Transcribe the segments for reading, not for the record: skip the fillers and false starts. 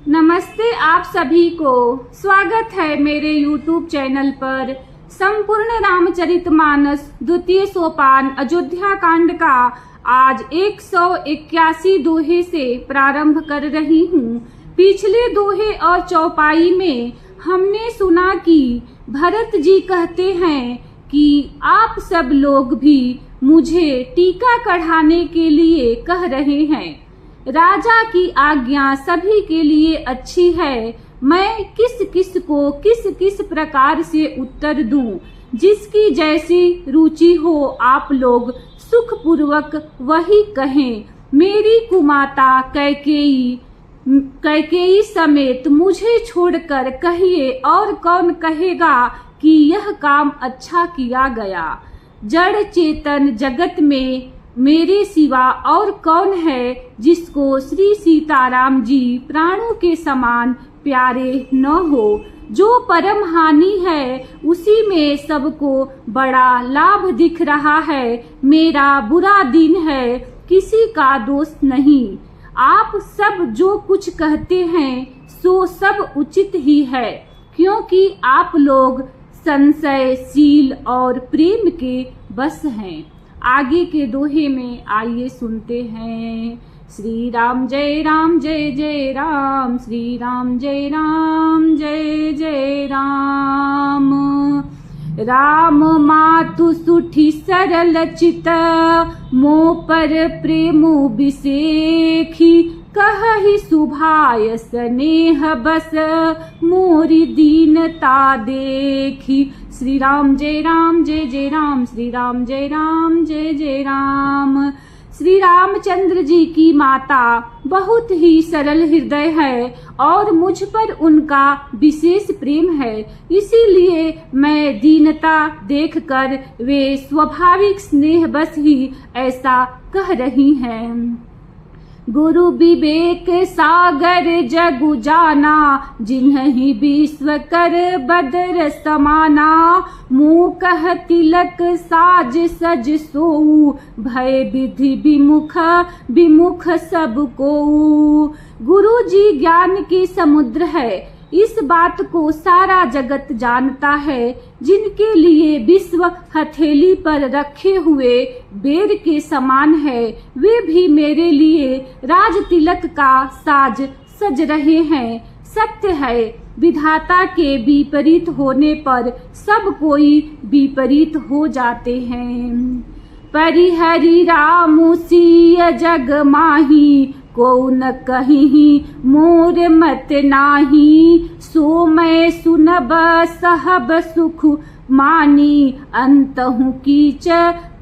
नमस्ते आप सभी को। स्वागत है मेरे YouTube चैनल पर। संपूर्ण रामचरितमानस द्वितीय सोपान अयोध्या कांड का आज 181 दोहे से प्रारंभ कर रही हूँ। पिछले दोहे और चौपाई में हमने सुना कि भरत जी कहते हैं कि आप सब लोग भी मुझे टीका कढ़ाने के लिए कह रहे हैं। राजा की आज्ञा सभी के लिए अच्छी है। मैं किस किस को किस किस प्रकार से उत्तर दूं, जिसकी जैसी रुचि हो आप लोग सुख पूर्वक वही कहें। मेरी कुमाता कैकेयी समेत मुझे छोड़कर कहिए और कौन कहेगा कि यह काम अच्छा किया गया। जड़ चेतन जगत में मेरे सिवा और कौन है जिसको श्री सीताराम जी प्राणों के समान प्यारे न हो। जो परम हानि है उसी में सबको बड़ा लाभ दिख रहा है। मेरा बुरा दिन है, किसी का दोष नहीं। आप सब जो कुछ कहते हैं सो सब उचित ही है, क्योंकि आप लोग संशयशील और प्रेम के बस हैं। आगे के दोहे में आइए सुनते हैं। श्री राम जय राम जय जय राम, श्री राम जय राम जय जय राम। राम मातु सुठी सरल चित, मोह पर प्रेम बिसेखी। कहहि सुभाय स्नेह बस, मोरी दीनता देखी। श्री राम जय राम जय जय राम, श्री राम जय राम जय जय राम। श्री रामचंद्र जी की माता बहुत ही सरल हृदय है और मुझ पर उनका विशेष प्रेम है। इसीलिए मैं दीनता देखकर वे स्वाभाविक स्नेह बस ही ऐसा कह रही हैं। गुरु विवेक सागर जगु जाना, जिन्हि विश्व कर बदर समाना। मुँह कह तिलक साज सज सोऊ, भय विधि विमुख विमुख सब कोऊ। गुरु जी ज्ञान की समुद्र है, इस बात को सारा जगत जानता है। जिनके लिए विश्व हथेली पर रखे हुए बेर के समान है, वे भी मेरे लिए राज तिलक का साज सज रहे हैं। सत्य है, विधाता के विपरीत होने पर सब कोई विपरीत हो जाते हैं। परिहरि रामु सिय जग माही, को न कहीं मोर मत नाही। सो मैं सुनब सहब सुख मानी, अंतहु कीच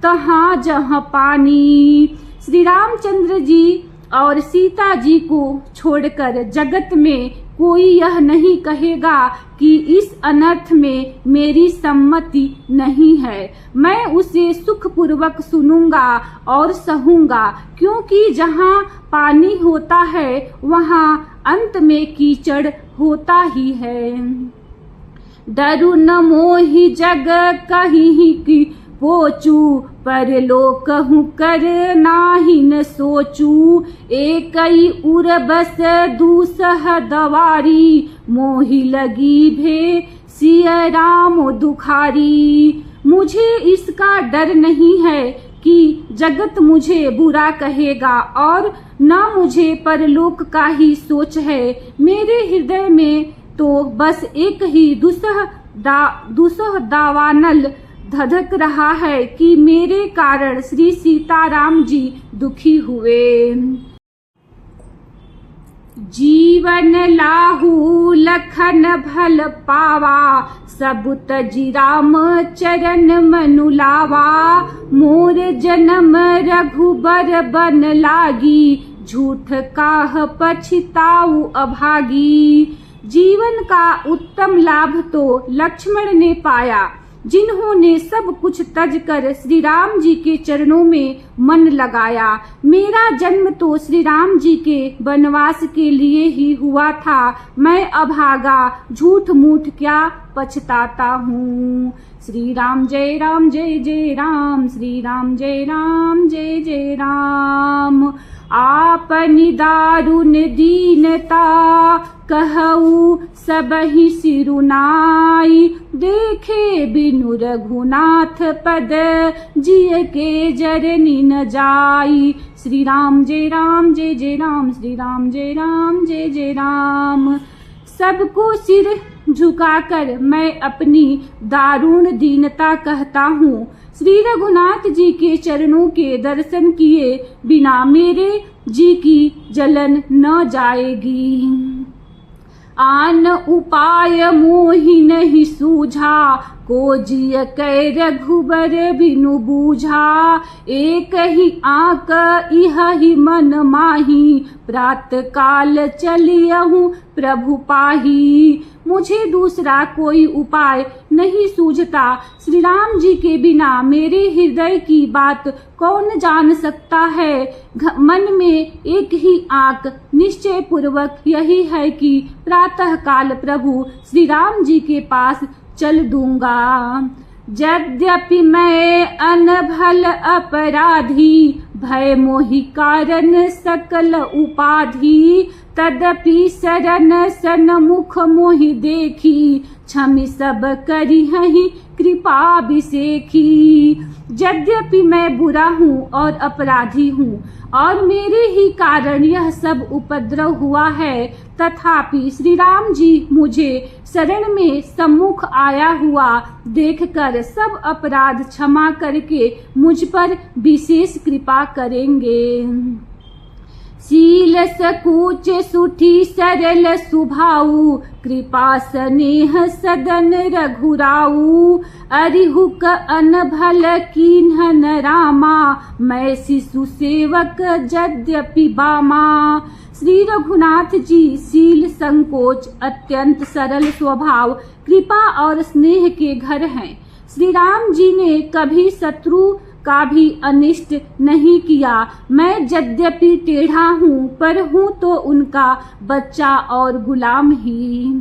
तहाँ जहाँ पानी। श्री रामचंद्र जी और सीता जी को छोड़कर जगत में कोई यह नहीं कहेगा कि इस अनर्थ में मेरी सम्मति नहीं है। मैं उसे सुखपूर्वक सुनूंगा और सहूंगा, क्योंकि जहाँ पानी होता है वहाँ अंत में कीचड़ होता ही है। डरु न मोहि जग कहीं की पोचू, पर लोकहु कर नाही न सोचू। एकई उर बस दूसह दवारी, मोहि लगी भे सिय राम दुखारी। मुझे इसका डर नहीं है कि जगत मुझे बुरा कहेगा और न मुझे परलोक का ही सोच है। मेरे हृदय में तो बस एक ही दुसह दावानल धधक रहा है कि मेरे कारण श्री सीताराम जी दुखी हुए। जीवन लाहू लखन भल पावा, सब तजि राम चरण मनु लावा। मोर जन्म रघुबर बन लागी, झूठ काह पछताऊ अभागी। जीवन का उत्तम लाभ तो लक्ष्मण ने पाया, जिन्होंने सब कुछ तज कर श्री राम जी के चरणों में मन लगाया। मेरा जन्म तो श्री राम जी के वनवास के लिए ही हुआ था। मैं अभागा झूठ मूठ क्या पछताता हूँ। श्री राम जय राम जय जय राम, श्री राम जय राम जय जय राम। आपनि दारुण दीनता कहऊ सबहि सिरुनाई। देखे बिनु रघुनाथ पद जिय के जरनी न जाई। श्री राम जय राम जय जय राम, श्री राम जय राम जय जय राम। सबको सिर झुकाकर मैं अपनी दारुण दीनता कहता हूँ। श्री रघुनाथ जी के चरणों के दर्शन किए बिना मेरे जी की जलन न जाएगी। आन उपाय मोहि नहीं सूझा, को जिय कै रघुबर बिनु बूझा। एक ही आंक इह ही मन माही, प्रात काल चलियहूँ प्रभु पाही। मुझे दूसरा कोई उपाय नहीं सूझता। श्री राम जी के बिना मेरे हृदय की बात कौन जान सकता है। मन में एक ही आंक निश्चय पूर्वक यही है कि प्रातः काल प्रभु श्री राम जी के पास चल दूंगा। यद्यपि मैं अनभल अपराधी, भय मोहि कारण सकल उपाधि। तदपि शरण सन्मुख मोहि देखी, क्षमि सब करिहहि कृपाभिषेखी। यद्यपि मैं बुरा हूँ और अपराधी हूँ और मेरे ही कारण यह सब उपद्रव हुआ है, तथापि श्री राम जी मुझे शरण में सम्मुख आया हुआ देखकर सब अपराध क्षमा करके मुझ पर विशेष कृपा करेंगे। शील सकूच सुठी सरल सुभाऊ, कृपा स्नेह सदन रघुराऊ। अरिहुक अनभल कीन्हन रामा, मैं शिशु सेवक यद्यपि बामा। श्री रघुनाथ जी शील संकोच अत्यंत सरल स्वभाव, कृपा और स्नेह के घर हैं। श्री राम जी ने कभी शत्रु का भी अनिष्ट नहीं किया। मैं यद्यपि टेढ़ा हूँ पर हूँ तो उनका बच्चा और गुलाम ही।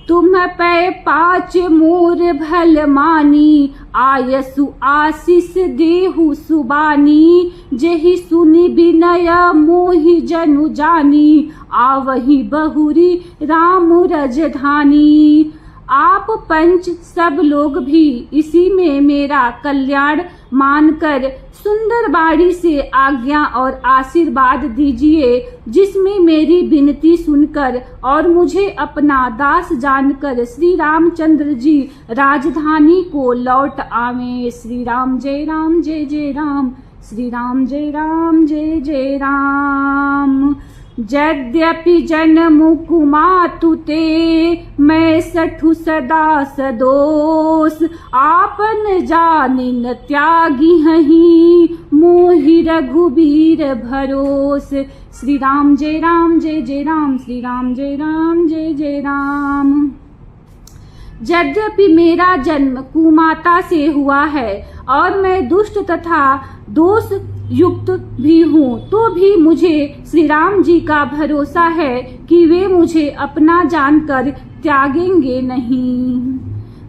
तुम पै पाँच मोर भल मानी, आयसु आशीष देहु सुबानी। जेहि सुनि विनय मोहि जनु जानी, आवहि बहुरी राम रजधानी। आप पंच सब लोग भी इसी में मेरा कल्याण मानकर सुंदर बाड़ी से आज्ञा और आशीर्वाद दीजिए, जिसमें मेरी विनती सुनकर और मुझे अपना दास जानकर श्री रामचंद्र जी राजधानी को लौट आवे। श्री राम जय राम जय जय राम, श्री राम जय राम जय जय राम। यद्यपि जन्मु कुमातु ते, मैं सठु सदा सदोष। आपन जानि न त्यागी हहीं, मोहि रघुबीर भरोस। श्री राम जय राम जय जय राम, श्री राम जय राम जय जय राम। यद्यपि मेरा जन्म कुमाता से हुआ है और मैं दुष्ट तथा दोष युक्त भी हूँ, तो भी मुझे श्री राम जी का भरोसा है कि वे मुझे अपना जानकर त्यागेंगे नहीं।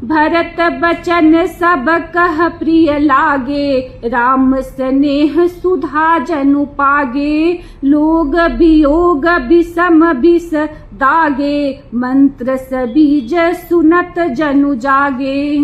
भरत बचन सब कह प्रिय लागे, राम स्नेह सुधा जनु पागे। लोग वियोग विषम विष दागे, मंत्र सबीज सुनत जनु जागे।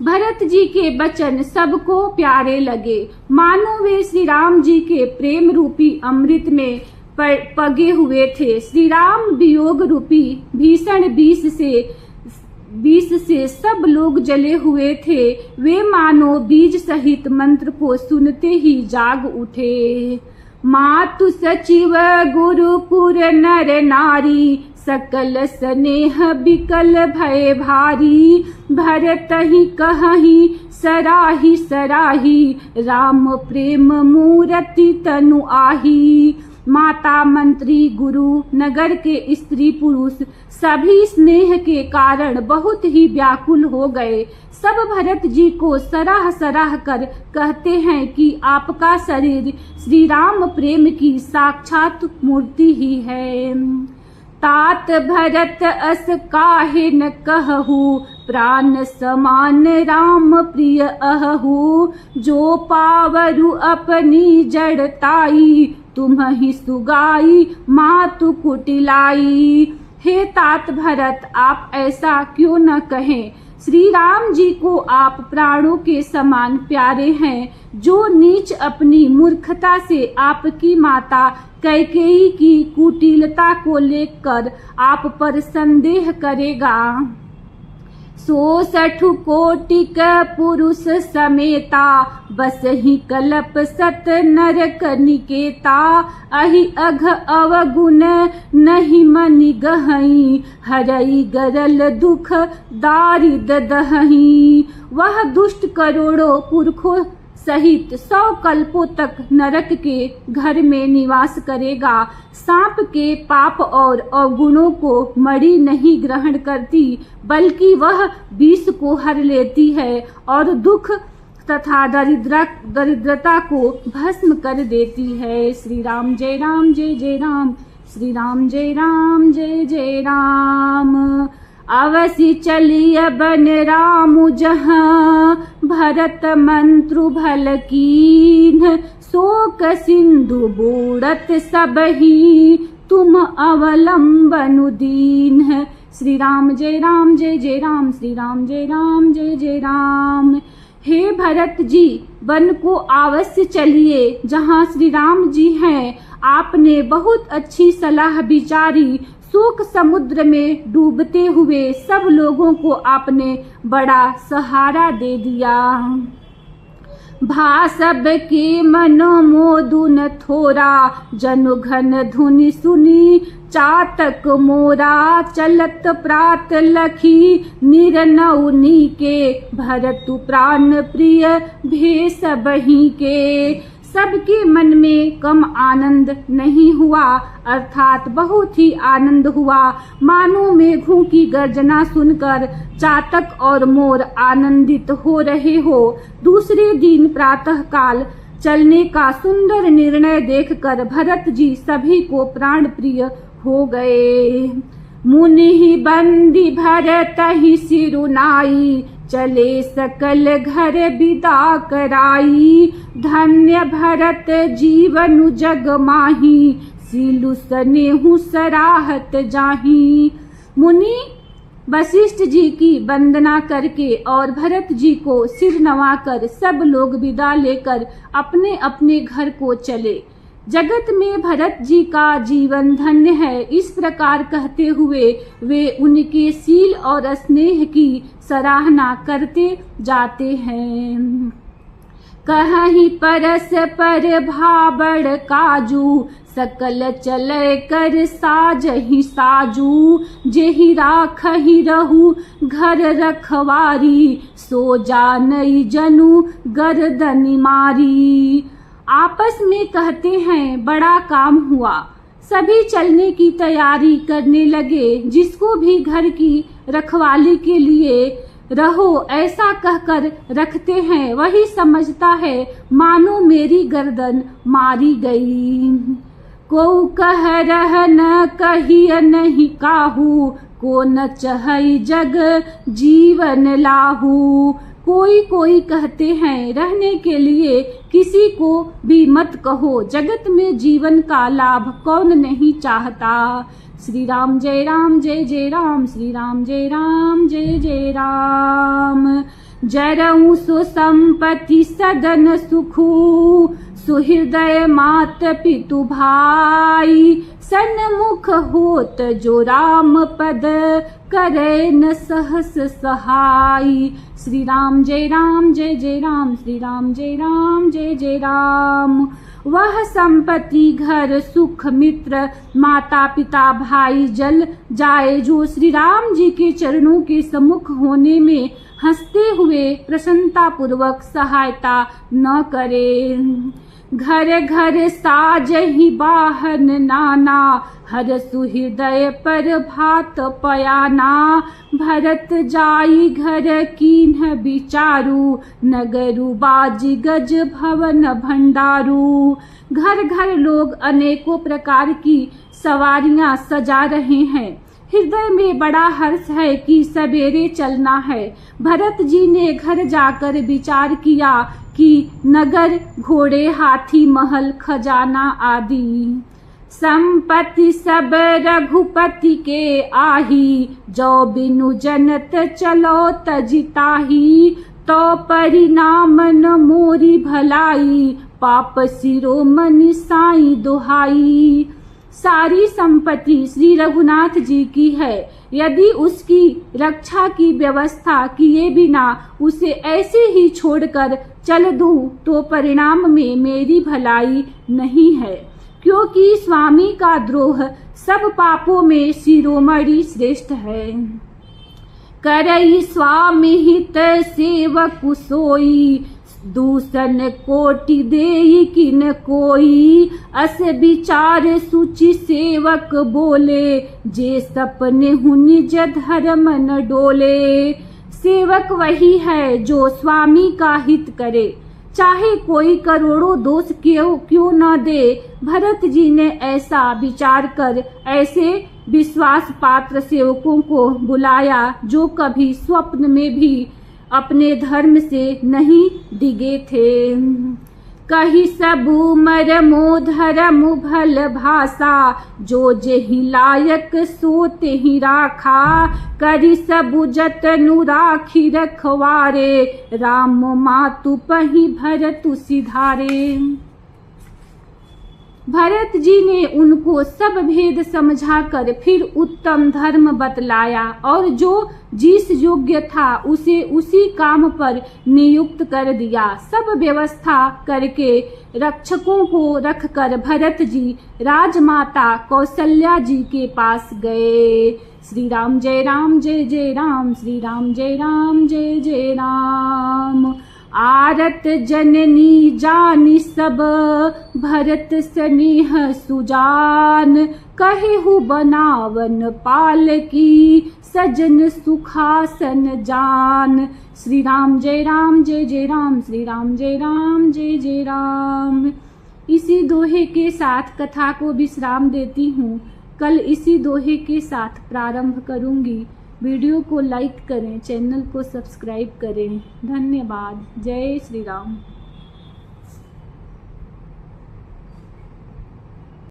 भरत जी के वचन सबको प्यारे लगे, मानो वे श्री राम जी के प्रेम रूपी अमृत में पगे हुए थे। श्री राम वियोग रूपी भीषण विष से सब लोग जले हुए थे। वे मानो बीज सहित मंत्र को सुनते ही जाग उठे। मातु सचिव गुरुपुर नर नारी, सकल स्नेह बिकल भय भारी। भरत ही कहहि सराही सराही, राम प्रेम मूर्ति तनु आही। माता मंत्री गुरु नगर के स्त्री पुरुष सभी स्नेह के कारण बहुत ही व्याकुल हो गए। सब भरत जी को सराह सराह कर कहते हैं कि आपका शरीर श्री राम प्रेम की साक्षात मूर्ति ही है। तात भरत अस काहे न कहु, प्राण समान राम प्रिय अहु, जो पावरु अपनी जड़ताई, तुम ही सुगाई मातु कुटिलाई। हे तात भरत, आप ऐसा क्यों न कहें। श्री राम जी को आप प्राणों के समान प्यारे हैं। जो नीच अपनी मूर्खता से आपकी माता कैकेयी की कुटिलता को लेकर आप पर संदेह करेगा, 66 कोटिक पुरुष समेता, बस ही कलप सत नरक निकेता, अहि अघ अवगुण नहीं मनि गहई, हरई गरल दुख दारिद दहई। वह दुष्ट करोड़ों पुरखों सहित 100 कल्पों तक नरक के घर में निवास करेगा। सांप के पाप और अवगुणों को मणि नहीं ग्रहण करती, बल्कि वह विष को हर लेती है और दुख तथा दरिद्रता को भस्म कर देती है। श्री राम जय राम जय जय राम, श्री राम जय राम जय जय राम। अवसि चलिय बन रामु जहाँ, भरत मंत्रु भल कीन्ह, शोक सिंधु बूढ़त सबही, तुम अवलंबनु दीन्ह। श्री राम जय राम जय जय राम, श्री राम जय राम जय जय राम। हे भरत जी, वन को अवश्य चलिए जहाँ श्री राम जी हैं। आपने बहुत अच्छी सलाह विचारी। शोक समुद्र में डूबते हुए सब लोगों को आपने बड़ा सहारा दे दिया। भा सब के मनो मोदुन थोरा, जनु घन धुनि सुनी चातक मोरा, चलत प्रात लखी निरनौनी के, भरतु प्राण प्रिय भेष बही के। सबके मन में कम आनंद नहीं हुआ, अर्थात बहुत ही आनंद हुआ। मानो मेघों की गर्जना सुनकर चातक और मोर आनंदित हो रहे हो। दूसरे दिन प्रातः काल चलने का सुंदर निर्णय देखकर भरत जी सभी को प्राण प्रिय हो गए। मुनि बंदी भरत ही सिरुनाई, चले सकल घर विदा कराई, धन्य भरत जीवनु जग माही, सीलु सनेहु सराहत जाही। मुनि वशिष्ठ जी की वंदना करके और भरत जी को सिर नवाकर सब लोग विदा लेकर अपने अपने घर को चले। जगत में भरत जी का जीवन धन्य है, इस प्रकार कहते हुए वे उनके शील और स्नेह की सराहना करते जाते हैं। कहीं परस पर भाबड़ काजू, सकल चले कर साजहि साजू, जेहि राखहि रहु घर रखवारी, सो जानई जनु गर्दनि मारी। आपस में कहते हैं बड़ा काम हुआ। सभी चलने की तैयारी करने लगे। जिसको भी घर की रखवाली के लिए रहो ऐसा कहकर रखते हैं, वही समझता है मानो मेरी गर्दन मारी गई। को कह रह न कहिय नहीं काहू, को न चहई जग जीवन लाहू। कोई कोई कहते हैं रहने के लिए किसी को भी मत कहो, जगत में जीवन का लाभ कौन नहीं चाहता। श्री राम जय राम जय जय राम, श्री राम जय राम जय जय राम। जरऊ सो संपत्ति सदन सुखू, सुहृदय मात पितु भाई, सन्मुख होत जो राम पद, करे न सहस सहाई। श्री राम जय राम जय जय राम, श्री राम जय राम जय जय राम। वह संपत्ति घर सुख मित्र माता पिता भाई जल जाए जो श्री राम जी के चरणों के सम्मुख होने में हंसते हुए प्रसन्नता पूर्वक सहायता न करे। घर घर साज ही बाहन नाना, हर सुहृदय पर भात पयाना। भरत जाई घर कीन्ह विचारू, नगरु बाजी गज भवन भंडारू। घर घर लोग अनेकों प्रकार की सवारियां सजा रहे हैं। हृदय में बड़ा हर्ष है कि सवेरे चलना है। भरत जी ने घर जाकर विचार किया कि नगर, घोड़े, हाथी, महल, खजाना आदि संपत्ति सब रघुपति के आही, जो बिनु जनत चलो तजिताही, तो परिणाम न मोरी भलाई, पाप शिरोमणि साई दुहाई। सारी संपत्ति श्री रघुनाथ जी की है। यदि उसकी रक्षा की व्यवस्था किए बिना उसे ऐसे ही छोड़कर चल दूं तो परिणाम में मेरी भलाई नहीं है, क्योंकि स्वामी का द्रोह सब पापों में शिरोमणि श्रेष्ठ है। करई स्वामी हित सेवक सोई, दूषण कोटि देई किन कोई, अस विचार सुचि सेवक बोले, जे सपने हु निज धर्म न डोले। सेवक वही है जो स्वामी का हित करे, चाहे कोई करोड़ों दोष क्यों न दे। भरत जी ने ऐसा विचार कर ऐसे विश्वास पात्र सेवकों को बुलाया जो कभी स्वप्न में भी अपने धर्म से नहीं डिगे थे। कही सबु मरमो धर्म भल भाषा, जो जेहि लायक सो तेहि राखा, करी सबु जतनु राखी रखवारे, राम मातु पहि भरतु सिधारे। भरत जी ने उनको सब भेद समझाकर फिर उत्तम धर्म बतलाया और जो जिस योग्य था उसे उसी काम पर नियुक्त कर दिया। सब व्यवस्था करके रक्षकों को रखकर भरत जी राजमाता कौशल्या जी के पास गए। श्री राम जय राम, श्री राम जय जय राम। आरत जननी जानी सब, भरत स्नेह सुजान, कहेहु बनावन पाल की, सजन सुखासन जान। श्री राम जय राम, श्री राम जय जय राम। इसी दोहे के साथ कथा को विश्राम देती हूँ। कल इसी दोहे के साथ प्रारंभ करूँगी। वीडियो को लाइक करें, चैनल को सब्सक्राइब करें। धन्यवाद। जय श्री राम।